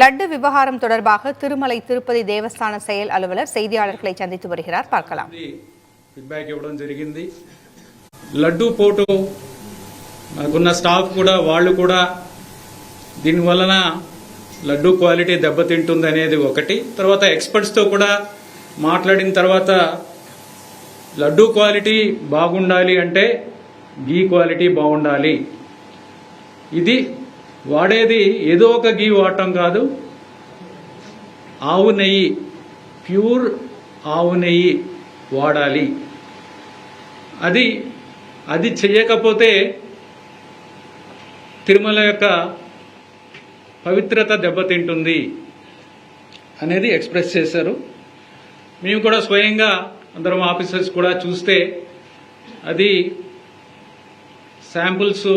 லட்டு விவகாரம் தொடர்பாக திருமலை திருப்பதி தேவஸ்தான செயல் அலுவலர் செய்தியாளர்களை சந்தித்து வருகிறார். பார்க்கலாம். ఫీడ్బ్యాక్ ఇవ్వడం జరిగింది. లడ్డు పోటు మనకున్న స్టాఫ్ కూడా వాళ్ళు కూడా దీని వలన లడ్డు క్వాలిటీ దెబ్బతింటుంది అనేది ఒకటి. తర్వాత ఎక్స్పర్ట్స్ తో కూడా మాట్లాడిన తర్వాత లడ్డు క్వాలిటీ బాగుండాలి అంటే గీ క్వాలిటీ బాగుండాలి. ఇది వాడేది ఏదో ఒక గీ వాడటం కాదు, ఆవు నెయ్యి, ప్యూర్ ఆవు నెయ్యి వాడాలి. అది చేయకపోతే తిరుమల యొక్క పవిత్రత దెబ్బతింటుంది అనేది ఎక్స్ప్రెస్ చేశారు. మేము కూడా స్వయంగా అందరం ఆఫీసర్స్ కూడా చూస్తే అది శాంపుల్స్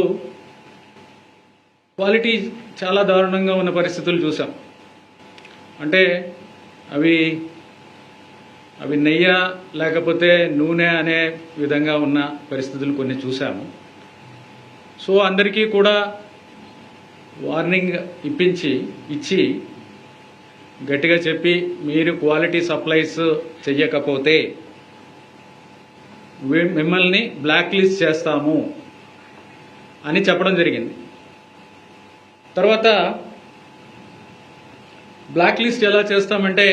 క్వాలిటీ చాలా దారుణంగా ఉన్న పరిస్థితులు చూసాం. అంటే అవి నెయ్యి లేకపోతే నూనె అనే విధంగా ఉన్న పరిస్థితులు కొన్ని చూసాము. సో అందరికీ కూడా వార్నింగ్ ఇచ్చి గట్టిగా చెప్పి మీరు క్వాలిటీ సప్లైస్ చెయ్యకపోతే మిమ్మల్ని బ్లాక్ లిస్ట్ చేస్తాము అని చెప్పడం జరిగింది. తర్వాత బ్లాక్ లిస్ట్ ఎలా చేస్తామంటే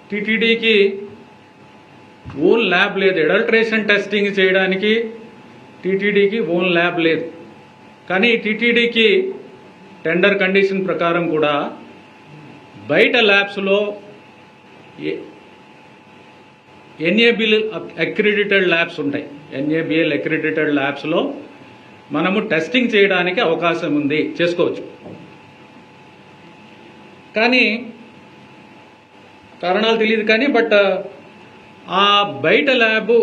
టీటీడీకి ఓన్ ల్యాబ్ లేదు. అడల్ట్రేషన్ టెస్టింగ్ చేయడానికి టీటీడీకి ఓన్ ల్యాబ్ లేదు. కానీ టీటీడీకి టెండర్ కండిషన్ ప్రకారం కూడా బయట ల్యాబ్స్లో ఎన్ఏబిఎల్ అక్రిడిటెడ్ ల్యాబ్స్ ఉంటాయి. ఎన్ఏబిఎల్ అక్రిడిటెడ్ ల్యాబ్స్లో మనము టెస్టింగ్ చేయడానికి అవకాశం ఉంది, చేసుకోవచ్చు. కానీ కారణాలు తెలియదు కానీ బట్ ఆ బయట ల్యాబ్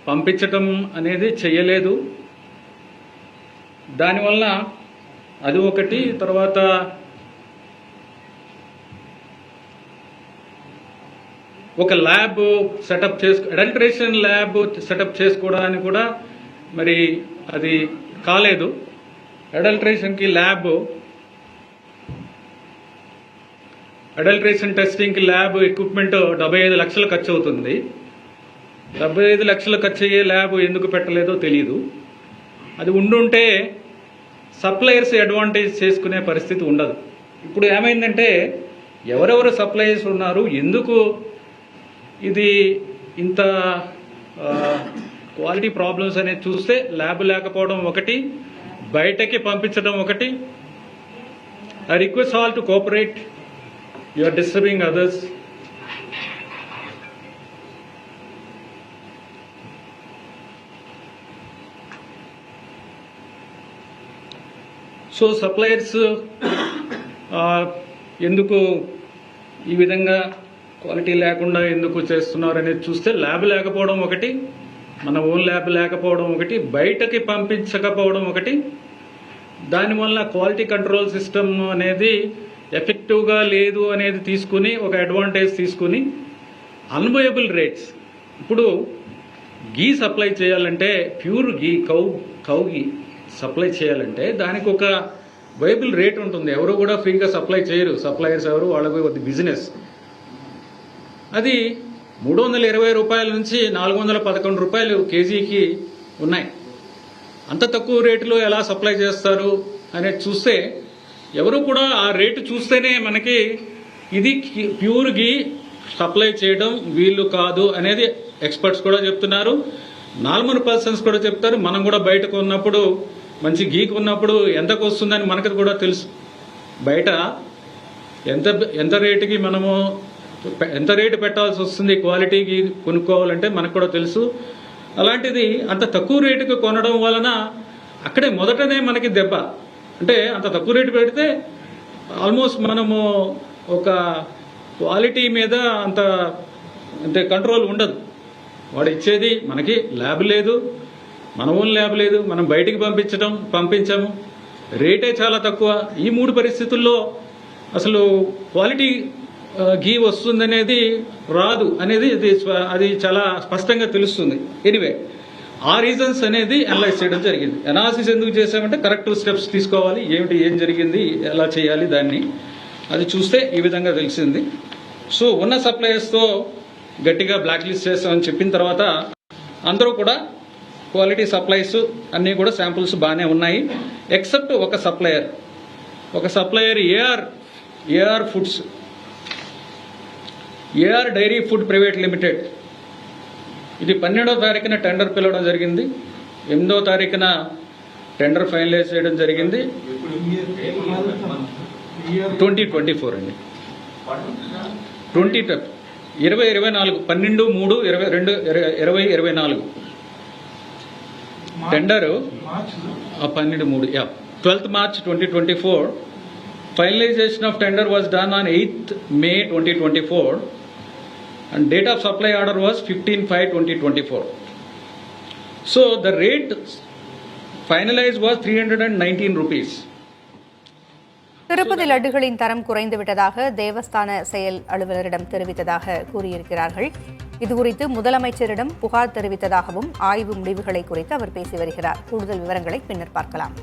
పంపించటం అనేది చెయ్యలేదు. దానివల్ల అది ఒకటి. తర్వాత ఒక lab setup adulteration lab setup చేసుకోవడానికి కూడా మరి అది కాలేదు. అడల్ట్రేషన్కి ల్యాబ్, అడల్ట్రేషన్ టెస్టింగ్కి ల్యాబ్ ఎక్విప్మెంట్ 75 లక్షలు ఖర్చు అవుతుంది. 75 లక్షలు ఖర్చు అయ్యే ల్యాబ్ ఎందుకు పెట్టలేదో తెలియదు. అది ఉండుంటే సప్లయర్స్ అడ్వాంటేజ్ చేసుకునే పరిస్థితి ఉండదు. ఇప్పుడు ఏమైందంటే ఎవరెవరు సప్లయర్స్ ఉన్నారు, ఎందుకు ఇది ఇంత క్వాలిటీ ప్రాబ్లమ్స్ అనేది చూస్తే ల్యాబ్ లేకపోవడం ఒకటి, బయటకి పంపించడం ఒకటి. I request all to cooperate. You are disturbing others. So suppliers ఎందుకు ఈ విధంగా క్వాలిటీ లేకుండా ఎందుకు చేస్తున్నారు అనేది చూస్తే ల్యాబ్ లేకపోవడం ఒకటి, మన ఓన్ ల్యాబ్ లేకపోవడం ఒకటి, బయటకి పంపించకపోవడం ఒకటి. దానివల్ల క్వాలిటీ కంట్రోల్ సిస్టమ్ అనేది ఎఫెక్టివ్గా లేదు అనేది తీసుకుని ఒక అడ్వాంటేజ్ తీసుకుని అన్వయబుల్ రేట్స్. ఇప్పుడు గీ సప్లై చేయాలంటే ప్యూర్ గీ కౌ గీ సప్లై చేయాలంటే దానికి ఒక వైబుల్ రేట్ ఉంటుంది. ఎవరు కూడా ఫ్రీగా సప్లై చేయరు. సప్లయర్స్ ఎవరు, వాళ్ళకి బిజినెస్. అది 320 రూపాయల నుంచి 411 రూపాయలు కేజీకి ఉన్నాయి. అంత తక్కువ రేటులో ఎలా సప్లై చేస్తారు అనేది చూస్తే ఎవరు కూడా ఆ రేటు చూస్తేనే మనకి ఇది ప్యూర్ గీ సప్లై చేయడం వీలు కాదు అనేది ఎక్స్పర్ట్స్ కూడా చెప్తున్నారు. నార్మల్ పర్సన్స్ కూడా చెప్తారు. మనం కూడా బయటకు ఉన్నప్పుడు మంచి గీ కొన్నప్పుడు ఎంతకు వస్తుందని మనకు కూడా తెలుసు. బయట ఎంత రేటుకి మనము ఎంత రేటు పెట్టాల్సి వస్తుంది క్వాలిటీకి కొనుక్కోవాలంటే మనకు కూడా తెలుసు. అలాంటిది అంత తక్కువ రేటుకి కొనడం వలన అక్కడే మొదటనే మనకి దెబ్బ. అంటే అంత తక్కువ రేటు పెడితే ఆల్మోస్ట్ మనము ఒక క్వాలిటీ మీద అంటే కంట్రోల్ ఉండదు. వాడు ఇచ్చేది మనకి ల్యాబ్ లేదు, మన ఓన్ ల్యాబ్ లేదు, మనం బయటికి పంపించాము, రేటే చాలా తక్కువ. ఈ 3 పరిస్థితుల్లో అసలు క్వాలిటీ గీ వస్తుందనేది రాదు అనేది అది చాలా స్పష్టంగా తెలుస్తుంది. ఎనివే ఆ రీజన్స్ అనేది అనలైజ్ చేయడం జరిగింది. అనాలిసిస్ ఎందుకు చేసామంటే కరెక్టివ్ స్టెప్స్ తీసుకోవాలి, ఏం జరిగింది, ఎలా చేయాలి దాన్ని, అది చూస్తే ఈ విధంగా తెలిసింది. సో ఉన్న సప్లయర్స్తో గట్టిగా బ్లాక్ లిస్ట్ చేస్తామని చెప్పిన తర్వాత అందరూ కూడా క్వాలిటీ సప్లైస్ అన్నీ కూడా శాంపుల్స్ బాగానే ఉన్నాయి. ఎక్సెప్ట్ ఒక supplier AR foods, AR dairy food private limited. ఇది 12వ తారీఖున టెండర్ పిలవడం జరిగింది, 8వ తారీఖున టెండర్ ఫైనలైజ్ చేయడం జరిగింది. 2024 అండి, 2024 12/3/2024 tender 12/3 12th March 2024. Finalization of tender was done on 8th May 2024 and date of supply order was 15/5/2024. So the rate finalized was 319 rupees. Tirupati லட்டுகளின் தரம் குறைந்து விட்டதாக தேவஸ்தான செயல் அலுவலரிடம் தெரிவித்ததாக கூறியிருக்கிறார்கள். இதுகுறித்து முதலமைச்சரிடம் புகார் தெரிவித்ததாகவும் ஆய்வு முடிவுகளை குறித்து அவர் பேசி வருகிறார். கூடுதல் விவரங்களை பின்னர் பார்க்கலாம்.